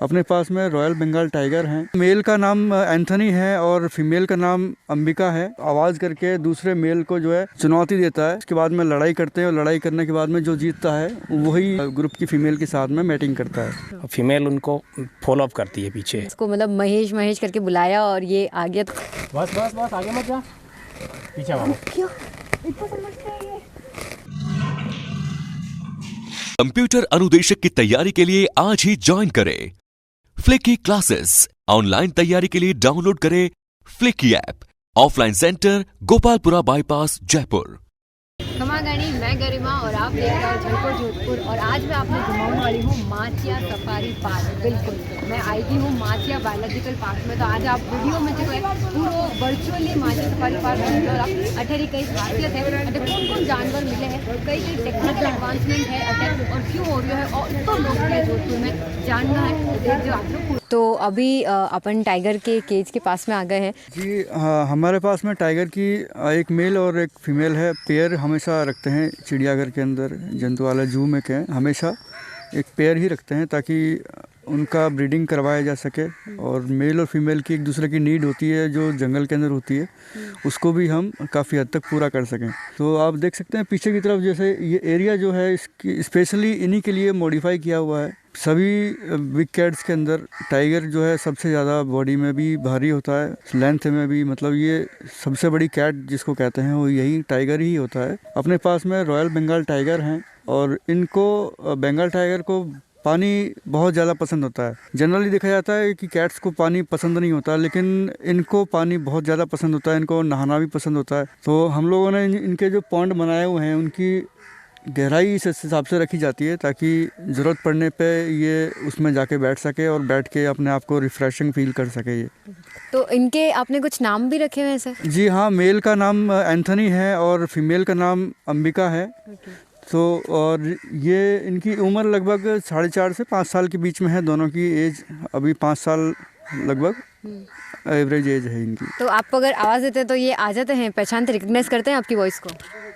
अपने पास में royal Bengal tiger हैं। मेल का नाम एंथनी है और फीमेल का नाम अंबिका है। आवाज करके दूसरे मेल को जो है चुनौती देता है। उसके बाद में लड़ाई करते हैं और लड़ाई करने के बाद में जो जीतता है वही ग्रुप की फीमेल के साथ में मैटिंग करता है। फीमेल उनको फॉलो अप करती है पीछे। इसको मतलब महेश महेश करके बुलाया और ये आ गया। बस बस बस आगे मत जा, पीछे आओ। कंप्यूटर अनुदेशक की तैयारी के लिए आज ही ज्वाइन करें फ्लिकी क्लासेस। ऑनलाइन तैयारी के लिए डाउनलोड करें Flikki app. Offline centre Gopalpura bypass Jaipur. खमागानी, मैं गरिमा और आप देख रहे हैं झलको जोधपुर। और आज मैं आपको घुमाने वाली हूँ माचिया सफारी पार्क। बिल्कुल मैं आई थी हूँ माचिया बायोलॉजिकल पार्क में। तो आज आप वीडियो में जो है पूरा वर्चुअली माचिया सफारी पार्क में अठेरी कई खासियत है, कौन कौन जानवर मिले हैं, कई टेक्निकल एडवांसमेंट है अटैक और क्यों हो रहा है और तो लोकप्रिय जोधपुर में जानना है। देख जो आप लोग। तो अभी अपन टाइगर के केज के पास में आ गए हैं जी। हमारे पास में टाइगर की एक मेल और एक फीमेल है। पेयर हमेशा रखते हैं चिड़ियाघर के अंदर, जंतुआलय जू में के हमेशा एक पेयर ही रखते हैं ताकि उनका ब्रीडिंग करवाया जा सके। और मेल और फीमेल की एक दूसरे की नीड होती है जो जंगल के अंदर होती है, उसको भी हम काफ़ी हद तक पूरा कर सकें। तो आप देख सकते हैं पीछे की तरफ जैसे ये एरिया जो है इसकी स्पेशली इन्हीं के लिए मॉडिफाई किया हुआ है। सभी बिग कैट्स के अंदर टाइगर जो है सबसे ज़्यादा बॉडी में भी भारी होता है, लेंथ में भी, मतलब ये सबसे बड़ी कैट जिसको कहते हैं वो यही टाइगर ही होता है। अपने पास में रॉयल बंगाल टाइगर हैं और इनको बंगाल टाइगर को पानी बहुत ज़्यादा पसंद होता है। जनरली देखा जाता है कि कैट्स को पानी पसंद नहीं होता, लेकिन इनको पानी बहुत ज़्यादा पसंद होता है, इनको नहाना भी पसंद होता है। तो हम लोगों ने इनके जो पॉन्ड बनाए हुए हैं उनकी गहराई इस हिसाब से रखी जाती है ताकि ज़रूरत पड़ने पे ये उसमें जाके बैठ सके और बैठ के अपने आप को रिफ़्रेशिंग फील कर सके। ये तो इनके आपने कुछ नाम भी रखे हुए हैं सर? जी हाँ, मेल का नाम एंथनी है और फीमेल का नाम अंबिका है। तो और ये इनकी उम्र लगभग 4.5 से 5 साल के बीच में है। दोनों की एज अभी 5 साल लगभग एवरेज एज है इनकी। तो आपको अगर आवाज़ देते हैं तो ये आ जाते हैं, पहचानते, रिकग्नाइज करते हैं आपकी वॉइस को?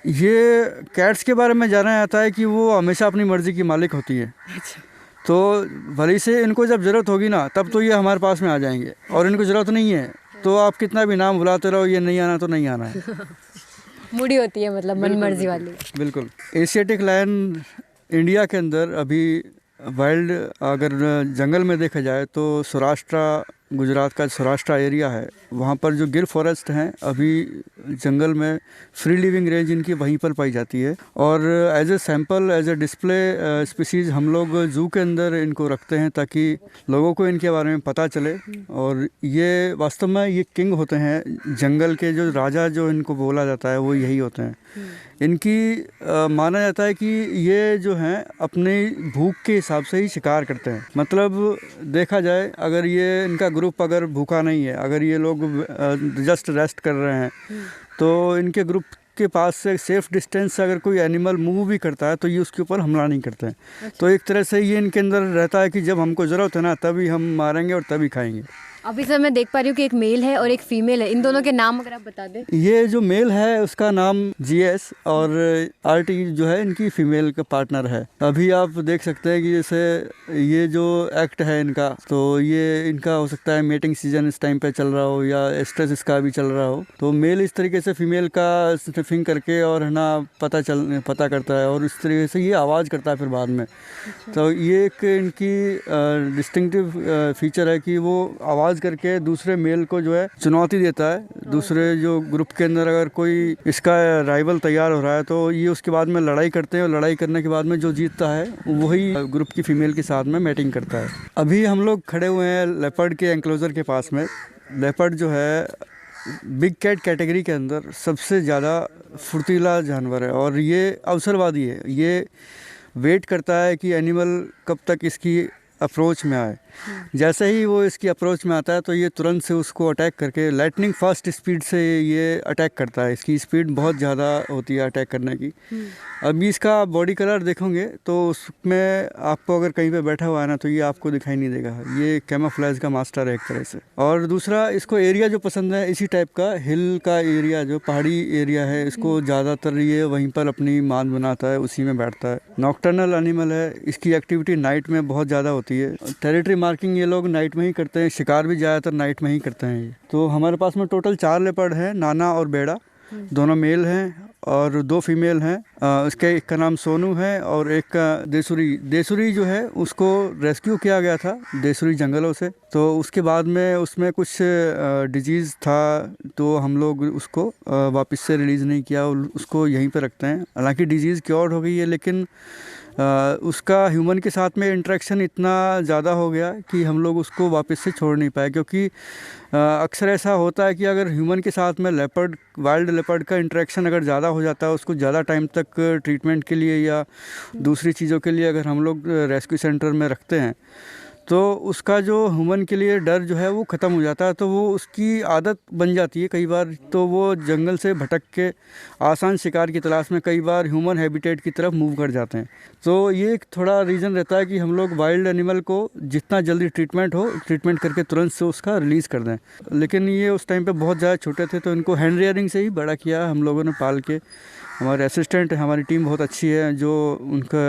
ये कैट्स के बारे में जाना जाता है कि वो हमेशा अपनी मर्ज़ी की मालिक होती है। तो भले से इनको जब ज़रूरत होगी ना तब तो ये हमारे पास में आ जाएंगे, और इनको ज़रूरत नहीं है तो आप कितना भी नाम बुलाते रहो, ये नहीं आना तो नहीं आना है। मूडी होती है, मतलब मन मर्जी वाली। बिल्कुल। एशियाटिक लायन इंडिया के अंदर अभी वाइल्ड अगर जंगल में देखा जाए तो सौराष्ट्र, गुजरात का सौराष्ट्र एरिया है, वहाँ पर जो गिर फॉरेस्ट हैं अभी जंगल में फ्री लिविंग रेंज इनकी वहीं पर पाई जाती है। और as a sample, as a display species हम लोग जू के अंदर इनको रखते हैं ताकि लोगों को इनके बारे में पता चले। और ये वास्तव में ये किंग होते हैं जंगल के, जो राजा जो इनको बोला जाता है वो यही होते हैं। इनकी माना जाता है कि ये जो हैं अपने भूख के हिसाब से ही शिकार करते हैं। मतलब देखा जाए अगर ये इनका ग्रुप अगर भूखा नहीं है, अगर ये लोग जस्ट रेस्ट कर रहे हैं, तो इनके ग्रुप के पास से सेफ डिस्टेंस से अगर कोई एनिमल मूव भी करता है तो ये उसके ऊपर हमला नहीं करते हैं। अच्छा। तो एक तरह से ये इनके अंदर रहता है कि जब हमको ज़रूरत है ना तभी हम मारेंगे और तभी खाएंगे। अभी सर मैं देख पा रही हूँ कि एक मेल है और एक फीमेल है, इन दोनों के नाम अगर आप बता दें। ये जो मेल है उसका नाम GS और RT जो है इनकी फीमेल का पार्टनर है। अभी आप देख सकते हैं कि जैसे ये जो एक्ट है इनका, तो ये इनका हो सकता है मेटिंग सीजन इस टाइम पे चल रहा हो या स्ट्रेस इसका भी चल रहा हो, तो मेल इस तरीके से फीमेल का स्निफिंग करके और है ना पता करता है और इस तरीके से ये आवाज़ करता है फिर बाद में। तो ये एक इनकी डिस्टिंक्टिव फीचर है कि वो आवाज़ करके दूसरे मेल को जो है चुनौती देता है। दूसरे जो ग्रुप के अंदर अगर कोई इसका राइवल तैयार हो रहा है तो ये उसके बाद में लड़ाई करते हैं और लड़ाई करने के बाद में जो जीतता है वही ग्रुप की फीमेल के साथ में मैटिंग करता है। अभी हम लोग खड़े हुए हैं लेपर्ड के एंक्लोजर के पास में। लेपर्ड जो है बिग कैट कैटेगरी के अंदर सबसे ज़्यादा फुर्तीला जानवर है और ये अवसरवादी है। ये वेट करता है कि एनिमल कब तक इसकी अप्रोच में आए। जैसे ही वो इसकी अप्रोच में आता है तो ये तुरंत से उसको अटैक करके लाइटनिंग फास्ट स्पीड से ये अटैक करता है। इसकी स्पीड बहुत ज़्यादा होती है अटैक करने की। अभी इसका बॉडी कलर देखोगे तो उसमें आपको अगर कहीं पे बैठा हुआ है ना तो ये आपको दिखाई नहीं देगा। ये कैमोफ्लेज का मास्टर है एक तरह से। और दूसरा, इसको एरिया जो पसंद है इसी टाइप का हिल का एरिया, जो पहाड़ी एरिया है, इसको ज़्यादातर ये वहीं पर अपनी मान बनाता है, उसी में बैठता है। नॉक्टर्नल एनिमल है, इसकी एक्टिविटी नाइट में बहुत ज़्यादा होती है। होती है। टेरिटरी मार्किंग ये लोग नाइट में ही करते हैं, शिकार भी ज़्यादातर नाइट में ही करते हैं ये। तो हमारे पास में टोटल 4 लेपर्ड हैं, नाना और बेड़ा, दोनों मेल हैं और 2 फीमेल हैं। इसके एक का नाम सोनू है और एक का देसुरी। देसुरी जो है उसको रेस्क्यू किया गया था देसुरी जंगलों से, तो उसके बाद में उसमें कुछ डिजीज़ था, तो हम लोग उसको वापस से रिलीज़ नहीं किया, उसको यहीं पे रखते हैं। हालांकि डिजीज़ क्योर हो गई है, लेकिन उसका ह्यूमन के साथ में इंटरेक्शन इतना ज़्यादा हो गया कि हम लोग उसको वापस से छोड़ नहीं पाए। क्योंकि अक्सर ऐसा होता है कि अगर ह्यूमन के साथ में लेपर्ड, वाइल्ड लेपर्ड का इंटरेक्शन अगर ज़्यादा हो जाता है, उसको ज़्यादा टाइम तक ट्रीटमेंट के लिए या दूसरी चीज़ों के लिए अगर हम लोग रेस्क्यू सेंटर में रखते हैं, तो उसका जो ह्यूमन के लिए डर जो है वो ख़त्म हो जाता है। तो वो उसकी आदत बन जाती है कई बार, तो वो जंगल से भटक के आसान शिकार की तलाश में कई बार ह्यूमन हैबिटेट की तरफ मूव कर जाते हैं। तो ये एक थोड़ा रीज़न रहता है कि हम लोग वाइल्ड एनिमल को जितना जल्दी ट्रीटमेंट करके तुरंत से उसका रिलीज़ कर दें। लेकिन ये उस टाइम पे बहुत ज़्यादा छोटे थे, तो इनको हैंड रेयरिंग से ही बड़ा किया हम लोगों ने पाल के। हमारे असिस्टेंट, हमारी टीम बहुत अच्छी है, जो उनका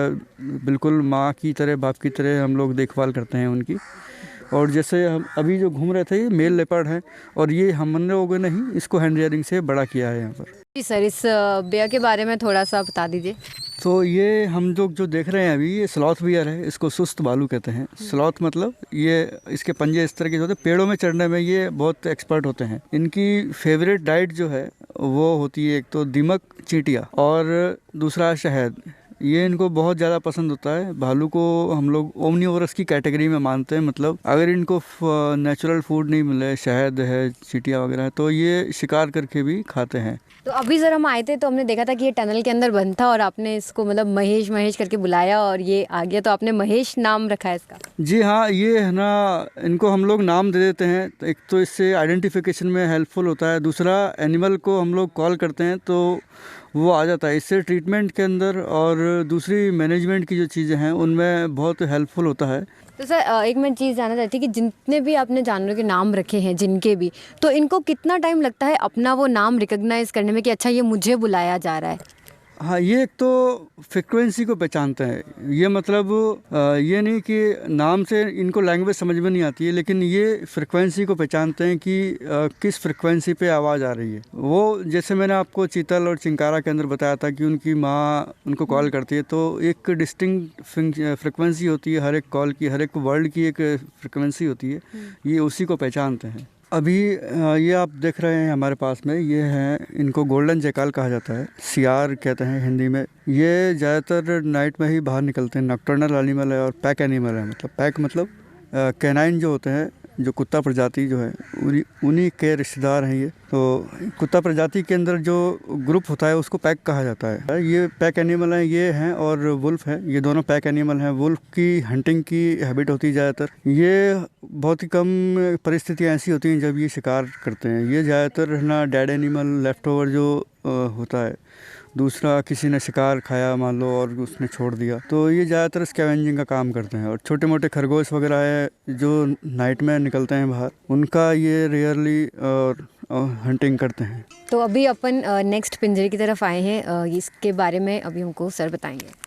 बिल्कुल माँ की तरह, बाप की तरह हम लोग देखभाल करते हैं उनकी। और जैसे हम अभी जो घूम रहे थे, ये मेल लेपर्ड है और ये हम लोगों ने ही इसको हैंड रेयरिंग से बड़ा किया है यहाँ पर। जी सर, इस बेयर के बारे में थोड़ा सा बता दीजिए। तो ये हम लोग जो देख रहे हैं अभी, ये स्लॉथ बियर है, इसको सुस्त भालू कहते हैं। स्लॉथ मतलब ये, इसके पंजे इस तरह के होते हैं, पेड़ों में चढ़ने में ये बहुत एक्सपर्ट होते हैं। इनकी फेवरेट डाइट जो है वो होती है एक तो दीमक, चींटियाँ और दूसरा शहद। ये इनको बहुत ज़्यादा पसंद होता है। भालू को हम लोग ओमनिवोरस की कैटेगरी में मानते हैं, मतलब अगर इनको नेचुरल फूड नहीं मिले, शहद है, चींटियाँ वगैरह है, तो ये शिकार करके भी खाते हैं। तो अभी सर हम आए थे तो हमने देखा था कि ये टनल के अंदर बंद था और आपने इसको मतलब महेश महेश करके बुलाया और ये आ गया, तो आपने महेश नाम रखा है इसका। जी हाँ, ये है ना, इनको हम लोग नाम दे देते हैं। एक तो इससे आइडेंटिफिकेशन में हेल्पफुल होता है, दूसरा एनिमल को हम लोग कॉल करते हैं तो वो आ जाता है। इससे ट्रीटमेंट के अंदर और दूसरी मैनेजमेंट की जो चीज़ें हैं उनमें बहुत हेल्पफुल होता है। तो सर एक मैं चीज़ जानना चाहती कि जितने भी आपने जानवरों के नाम रखे हैं, जिनके भी, तो इनको कितना टाइम लगता है अपना वो नाम रिकॉग्नाइज करने में कि अच्छा ये मुझे बुलाया जा रहा है? हाँ, ये एक तो फ्रिक्वेंसी को पहचानते हैं। ये मतलब ये नहीं कि नाम से इनको लैंग्वेज समझ में नहीं आती है, लेकिन ये फ्रिक्वेंसी को पहचानते हैं कि किस फ्रिक्वेंसी पे आवाज़ आ रही है। वो जैसे मैंने आपको चीतल और चिंकारा के अंदर बताया था कि उनकी माँ उनको कॉल करती है, तो एक डिस्टिंक्ट फ्रिक्वेंसी होती है हर एक कॉल की, हर एक वर्ड की एक फ्रिक्वेंसी होती है। ये उसी को पहचानते हैं। अभी ये आप देख रहे हैं हमारे पास में, ये हैं, इनको गोल्डन जैकाल कहा जाता है, सियार कहते हैं हिंदी में। ये ज़्यादातर नाइट में ही बाहर निकलते हैं, नॉकटर्नल एनिमल है और पैक एनिमल है। मतलब पैक मतलब कैनाइन जो होते हैं, जो कुत्ता प्रजाति जो है, उन्हीं के रिश्तेदार हैं ये। तो कुत्ता प्रजाति के अंदर जो ग्रुप होता है उसको पैक कहा जाता है। ये पैक एनिमल हैं, ये हैं, और वुल्फ है, ये दोनों पैक एनिमल हैं। वुल्फ की हंटिंग की हैबिट होती है ज़्यादातर। ये बहुत ही कम परिस्थितियाँ ऐसी होती हैं जब ये शिकार करते हैं। ये ज़्यादातर ना डेड एनिमल, लेफ्ट ओवर जो होता है, दूसरा किसी ने शिकार खाया मान लो और उसने छोड़ दिया, तो ये ज़्यादातर स्कैवेंजिंग का काम करते हैं। और छोटे मोटे खरगोश वगैरह है जो नाइट में निकलते हैं बाहर, उनका ये रेयरली और हंटिंग करते हैं। तो अभी अपन नेक्स्ट पिंजरे की तरफ आए हैं, इसके बारे में अभी हमको सर बताएंगे।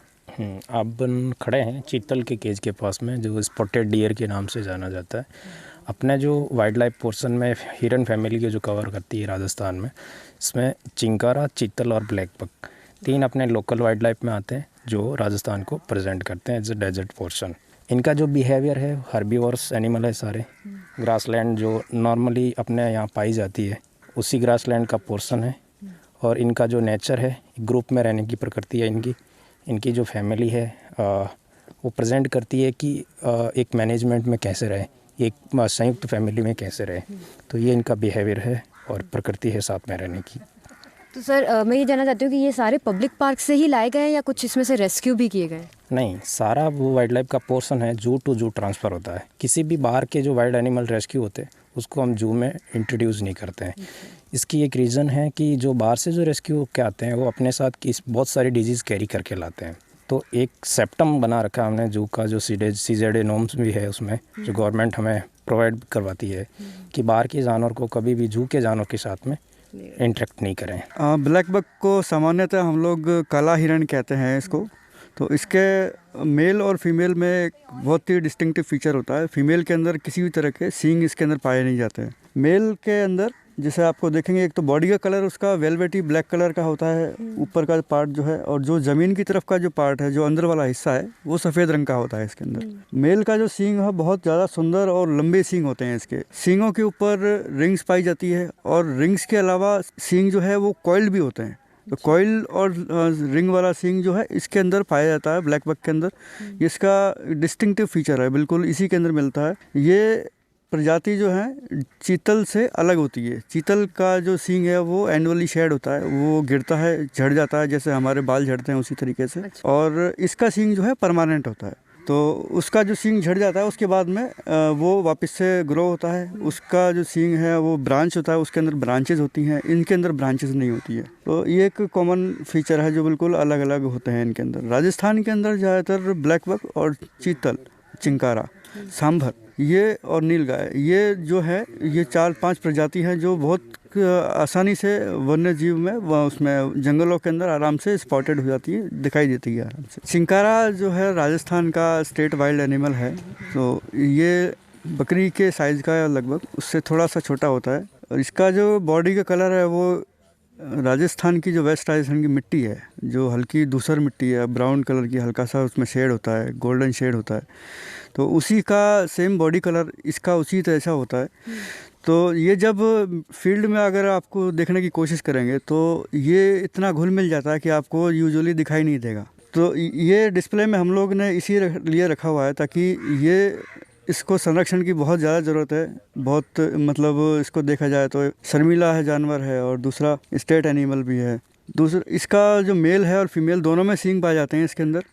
अपन खड़े हैं चीतल के केज के पास में, जो स्पॉटेड डियर के नाम से जाना जाता है। अपने जो वाइल्ड लाइफ पोर्शन में हिरन फैमिली के जो कवर करती है राजस्थान में, इसमें चिंकारा, चीतल और ब्लैक बक, 3 अपने लोकल वाइल्ड लाइफ में आते हैं जो राजस्थान को प्रेजेंट करते हैं एज अ डेजर्ट पोर्शन। इनका जो बिहेवियर है, हर्बीवोरस एनिमल है सारे। ग्रासलैंड जो नॉर्मली अपने यहाँ पाई जाती है, उसी ग्रासलैंड का पोर्शन है। और इनका जो नेचर है, ग्रुप में रहने की प्रकृति है इनकी जो फैमिली है वो प्रेजेंट करती है कि एक मैनेजमेंट में कैसे रहे, एक संयुक्त फैमिली में कैसे रहे। तो ये इनका बिहेवियर है और प्रकृति है साथ में रहने की। तो सर मैं ये जानना चाहती हूँ कि ये सारे पब्लिक पार्क से ही लाए गए हैं या कुछ इसमें से रेस्क्यू भी किए गए? नहीं, सारा वो वाइल्ड लाइफ का पोर्शन है, जू टू जू ट्रांसफ़र होता है। किसी भी बाहर के जो वाइल्ड एनिमल रेस्क्यू होते हैं उसको हम जू में इंट्रोड्यूस नहीं करते हैं। इसकी एक रीज़न है कि जो बाहर से जो रेस्क्यू के आते हैं वो अपने साथ बहुत सारी डिजीज़ कैरी करके लाते हैं। तो एक सेप्टम बना रखा है हमने जू का, जो CZA नॉर्म्स भी है उसमें, जो गवर्नमेंट हमें प्रोवाइड करवाती है कि बाहर के जानवर को कभी भी जू के जानवर के साथ में इंटरेक्ट नहीं करें। ब्लैक बक को सामान्यतः हम लोग काला हिरण कहते हैं इसको। तो इसके मेल और फीमेल में एक बहुत ही डिस्टिंक्टिव फीचर होता है। फीमेल के अंदर किसी भी तरह के सींग इसके अंदर पाए नहीं जाते हैं। मेल के अंदर जैसे आपको देखेंगे, एक तो बॉडी का कलर उसका वेलवेटी ब्लैक कलर का होता है, ऊपर का पार्ट जो है, और जो ज़मीन की तरफ का जो पार्ट है, जो अंदर वाला हिस्सा है, वो सफ़ेद रंग का होता है इसके अंदर। मेल का जो सींग है बहुत ज़्यादा सुंदर और लंबे सींग होते हैं इसके। सींगों के ऊपर रिंग्स पाई जाती है, और रिंग्स के अलावा सींग जो है वो कॉइल्ड भी होते हैं। तो कॉइल और रिंग वाला सींग जो है इसके अंदर पाया जाता है ब्लैक बक के अंदर। ये इसका डिस्टिंक्टिव फीचर है, बिल्कुल इसी के अंदर मिलता है। ये प्रजाति जो है चीतल से अलग होती है। चीतल का जो सींग है वो एनुअली शेड होता है, वो गिरता है, झड़ जाता है, जैसे हमारे बाल झड़ते हैं उसी तरीके से। और इसका सींग जो है परमानेंट होता है। तो उसका जो सींग झड़ जाता है उसके बाद में वो वापस से ग्रो होता है। उसका जो सींग है वो ब्रांच होता है, उसके अंदर ब्रांचेज होती हैं, इनके अंदर ब्रांचेज नहीं होती है। तो ये एक कॉमन फीचर है जो बिल्कुल अलग अलग होते हैं इनके अंदर। राजस्थान के अंदर ज़्यादातर ब्लैक बक और चीतल, चिंकारा, सांभर, ये और नीलगाय, ये जो है ये 4-5 प्रजाति हैं जो बहुत आसानी से वन्य जीव में उसमें जंगलों के अंदर आराम से स्पॉटेड हो जाती है, दिखाई देती है आराम से। चिंकारा जो है राजस्थान का स्टेट वाइल्ड एनिमल है। तो ये बकरी के साइज़ का लगभग उससे थोड़ा सा छोटा होता है। और इसका जो बॉडी का कलर है वो राजस्थान की जो वेस्ट राजस्थान की मिट्टी है, जो हल्की धूसर मिट्टी है, ब्राउन कलर की, हल्का सा उसमें शेड होता है, गोल्डन शेड होता है, तो उसी का सेम बॉडी कलर इसका उसी तरह सा होता है। तो ये जब फील्ड में अगर आपको देखने की कोशिश करेंगे तो ये इतना घुल मिल जाता है कि आपको यूजुअली दिखाई नहीं देगा। तो ये डिस्प्ले में हम लोग ने इसी लिए रखा हुआ है ताकि ये इसको संरक्षण की बहुत ज़्यादा ज़रूरत है। बहुत मतलब इसको देखा जाए तो शर्मीला है, जानवर है, और दूसरा स्टेट एनिमल भी है। दूसरा इसका जो मेल है और फीमेल दोनों में सींग पाए जाते हैं इसके अंदर।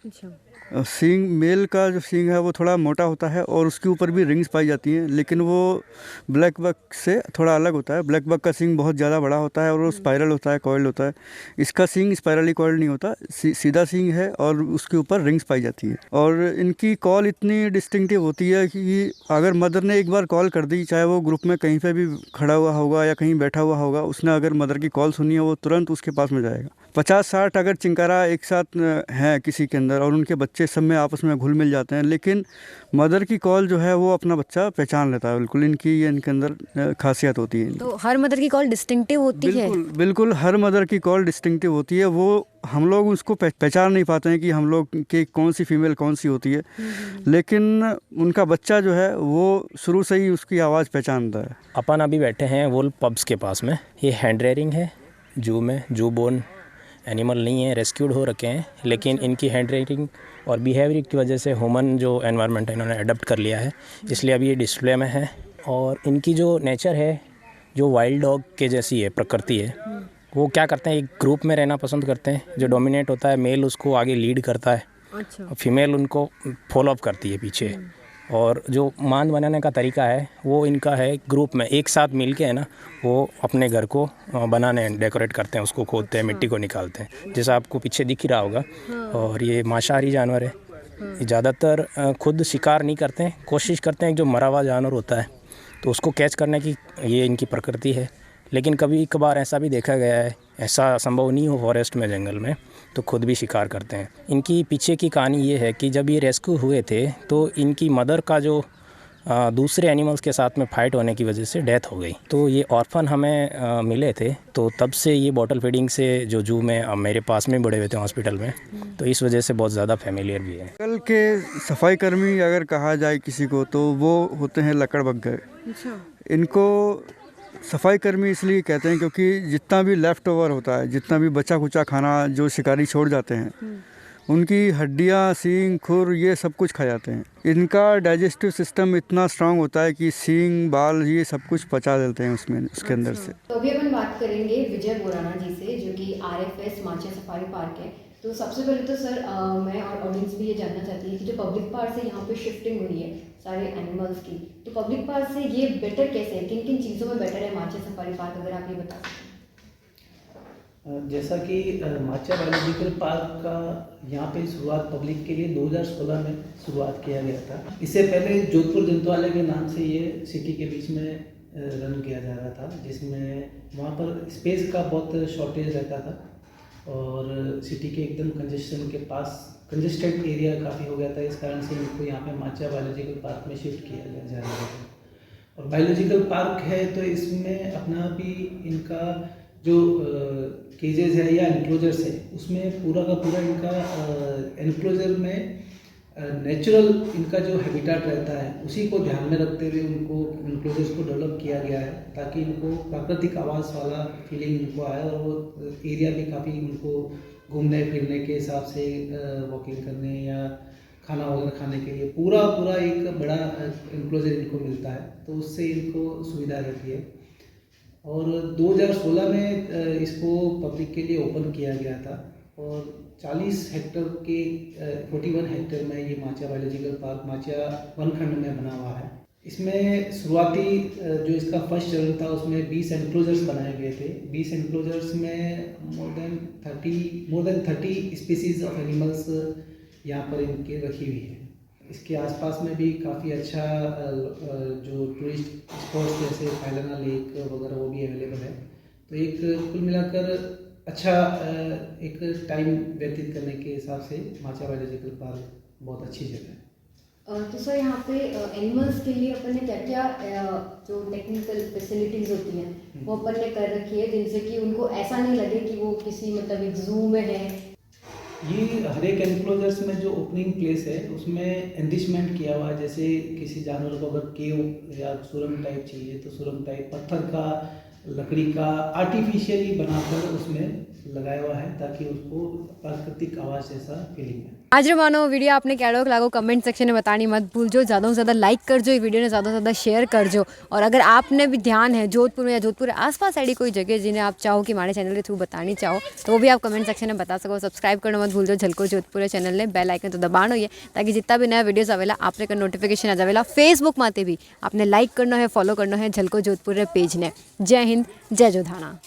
सींग मेल का जो सींग है वो थोड़ा मोटा होता है और उसके ऊपर भी रिंग्स पाई जाती हैं, लेकिन वो ब्लैक बक से थोड़ा अलग होता है। ब्लैक बक का सींग बहुत ज़्यादा बड़ा होता है और वो स्पाइरल होता है, कॉइल्ड होता है। इसका सींग स्पाइरली कॉइल्ड नहीं होता, सीधा सींग है और उसके ऊपर रिंग्स पाई जाती है। और इनकी कॉल इतनी डिस्टिंक्टिव होती है कि अगर मदर ने एक बार कॉल कर दी, चाहे वो ग्रुप में कहीं पर भी खड़ा हुआ होगा या कहीं बैठा हुआ होगा, उसने अगर मदर की कॉल सुनी है वो तुरंत उसके पास में जाएगा। 50-60 अगर चिंकारा एक साथ हैं किसी के अंदर और उनके बच्चे सब में आपस में घुल मिल जाते हैं, लेकिन मदर की कॉल जो है वो अपना बच्चा पहचान लेता है बिल्कुल। इनकी ये इनके अंदर खासियत होती है। तो हर मदर की कॉल डिस्टिंक्टिव होती है? बिल्कुल हर मदर की कॉल डिस्टिंक्टिव होती है। वो हम लोग उसको पहचान नहीं पाते हैं कि हम लोग की कौन सी फीमेल कौन सी होती है, लेकिन उनका बच्चा जो है वो शुरू से ही उसकी आवाज़ पहचानता है। अपन अभी बैठे हैं वुल्फ पब्स के पास में। ये हैंड रेयरिंग है जू में, जू बोर्न एनिमल नहीं है, रेस्क्यूड हो रखे हैं, लेकिन इनकी हैंड रेयरिंग और बिहेवियर की वजह से ह्यूमन जो एनवायरनमेंट है इन्होंने अडॉप्ट कर लिया है, इसलिए अभी ये डिस्प्ले में है। और इनकी जो नेचर है जो वाइल्ड डॉग के जैसी है, प्रकृति है, वो क्या करते हैं, एक ग्रुप में रहना पसंद करते हैं। जो डोमिनेट होता है मेल उसको आगे लीड करता है, और फीमेल उनको फॉलो अप करती है पीछे। और जो मान बनाने का तरीका है वो इनका है ग्रुप में एक साथ मिल के है ना, वो अपने घर को बनाने डेकोरेट करते हैं, उसको खोदते हैं, मिट्टी को निकालते हैं, जैसा आपको पीछे दिख ही रहा होगा। और ये मांसाहारी जानवर है, ये ज़्यादातर खुद शिकार नहीं करते हैं, कोशिश करते हैं जो मरा हुआ जानवर होता है तो उसको कैच करने की ये इनकी प्रकृति है। लेकिन कभी कभार ऐसा भी देखा गया है, ऐसा संभव नहीं हो फॉरेस्ट में, जंगल में, तो खुद भी शिकार करते हैं। इनकी पीछे की कहानी ये है कि जब ये रेस्क्यू हुए थे तो इनकी मदर का जो दूसरे एनिमल्स के साथ में फाइट होने की वजह से डेथ हो गई। तो ये ऑर्फन हमें मिले थे, तो तब से ये बॉटल फीडिंग से जो जू में मेरे पास में बड़े हुए थे हॉस्पिटल में, तो इस वजह से बहुत ज़्यादा फैमिलियर भी है। जंगल के सफाई कर्मी अगर कहा जाए किसी को तो वो होते हैं लकड़बग्घे। इनको सफाई कर्मी इसलिए कहते हैं क्योंकि जितना भी लेफ़्ट ओवर होता है, जितना भी बचा कुचा खाना जो शिकारी छोड़ जाते हैं, उनकी हड्डियाँ, सींग, खुर, ये सब कुछ खा जाते हैं। इनका डाइजेस्टिव सिस्टम इतना स्ट्रांग होता है कि सींग, बाल, ये सब कुछ पचा देते हैं उसमें, उसके अंदर से। तो अभी अपन बात करेंगे विजय बोराना जी से, जो कि RFS माचिया सफारी पार्क है। तो सबसे पहले तो सर मैं और ऑडियंस भी ये जानना चाहती है कि जो पब्लिक पार्क से यहाँ पे शिफ्टिंग हुई है सारे एनिमल्स की, तो पब्लिक पार्क से ये बेटर कैसे है, किन किन चीज़ों में बेटर है माचिया सफारी पार्क, अगर आप ये बता सकते हैं। जैसा कि माचिया बायोलॉजिकल पार्क का यहाँ पे शुरुआत पब्लिक के लिए 2016 में शुरुआत किया गया था। इससे पहले जोधपुर जंतुआलय के नाम से ये सिटी के बीच में रन किया जा रहा था, जिसमें वहाँ पर स्पेस का बहुत शॉर्टेज रहता था। और सिटी के एकदम कंजेस्टेड एरिया काफ़ी हो गया था। इस कारण से इनको यहाँ पे माचिया बायोलॉजिकल पार्क में शिफ्ट किया गया जा रहा है। और बायोलॉजिकल पार्क है तो इसमें अपना भी इनका जो केजेस है या एनक्लोजर्स है उसमें पूरा का पूरा इनका एनक्लोजर में नेचुरल इनका जो हैबिटेट रहता है उसी को ध्यान में रखते हुए उनको एनक्लोजर्स को डेवलप किया गया है ताकि इनको प्राकृतिक आवास वाला फीलिंग इनको आए और वो एरिया भी काफ़ी उनको घूमने फिरने के हिसाब से वॉकिंग करने या खाना वगैरह खाने के लिए पूरा एक बड़ा एनक्लोजर इनको मिलता है, तो उससे इनको सुविधा रहती है। और 2016 में इसको पब्लिक के लिए ओपन किया गया था और 41 हेक्टेयर में ये माचिया बायोलॉजिकल पार्क माचिया वनखंड में बना हुआ है। इसमें शुरुआती जो इसका फर्स्ट चरण था उसमें 20 एनक्लोजर्स बनाए गए थे। 20 एनक्लोजर्स में more than 30 species of animals यहाँ पर इनके रखी हुई है। इसके आसपास में भी काफ़ी अच्छा जो टूरिस्ट स्पॉट्स जैसे फाइलाना लेक वगैरह वो भी अवेलेबल है। तो एक कुल मिलाकर अच्छा एक टाइम व्यतीत करने के हिसाब से माचिया बायोलॉजिकल पार्क बहुत अच्छी जगह है। तो सर यहाँ पे एनिमल्स के लिए अपन ने क्या क्या जो टेक्निकल फैसिलिटीज़ होती हैं वो अपन ने कर रखी है जिनसे कि उनको ऐसा नहीं लगे कि वो किसी मतलब एक जू में है? ये हर एक एनक्लोजर्स में जो ओपनिंग प्लेस है उसमें एनरिचमेंट किया हुआ है। जैसे किसी जानवर को अगर केव या सुरंग टाइप चाहिए तो सुरंग टाइप पत्थर का लकड़ी का आर्टिफिशियली बनाकर उसमें लगाया हुआ है ताकि उसको प्राकृतिक आवाज़ जैसा फीलिंग है। आज मानो वीडियो आपने कैडो लागो कमेंट सेक्शन में बतानी मत भूलजो, ज़्यादा से ज़्यादा लाइक करजो, ये वीडियो ने ज़्यादा से ज़्यादा शेयर करजो। और अगर आपने भी ध्यान है जोधपुर में या जोधपुर आसपास ऐसी कोई जगह जिन्हें आप चाहो कि हमारे चैनल के थ्रू बतानी चाहो तो वो भी आप कमेंट सेक्शन में बता सको। सब्सक्राइब करना मत भूलजो झलको जोधपुर चैनल ने, बेल आइकन तो दबानो ही ताकि जितना भी नया वीडियोस आवेला आपने नोटिफिकेशन आ जावेला। फेसबुक माते भी आपने लाइक करना है, फॉलो करना है झलको जोधपुर पेज ने। जय हिंद, जय जोधाना।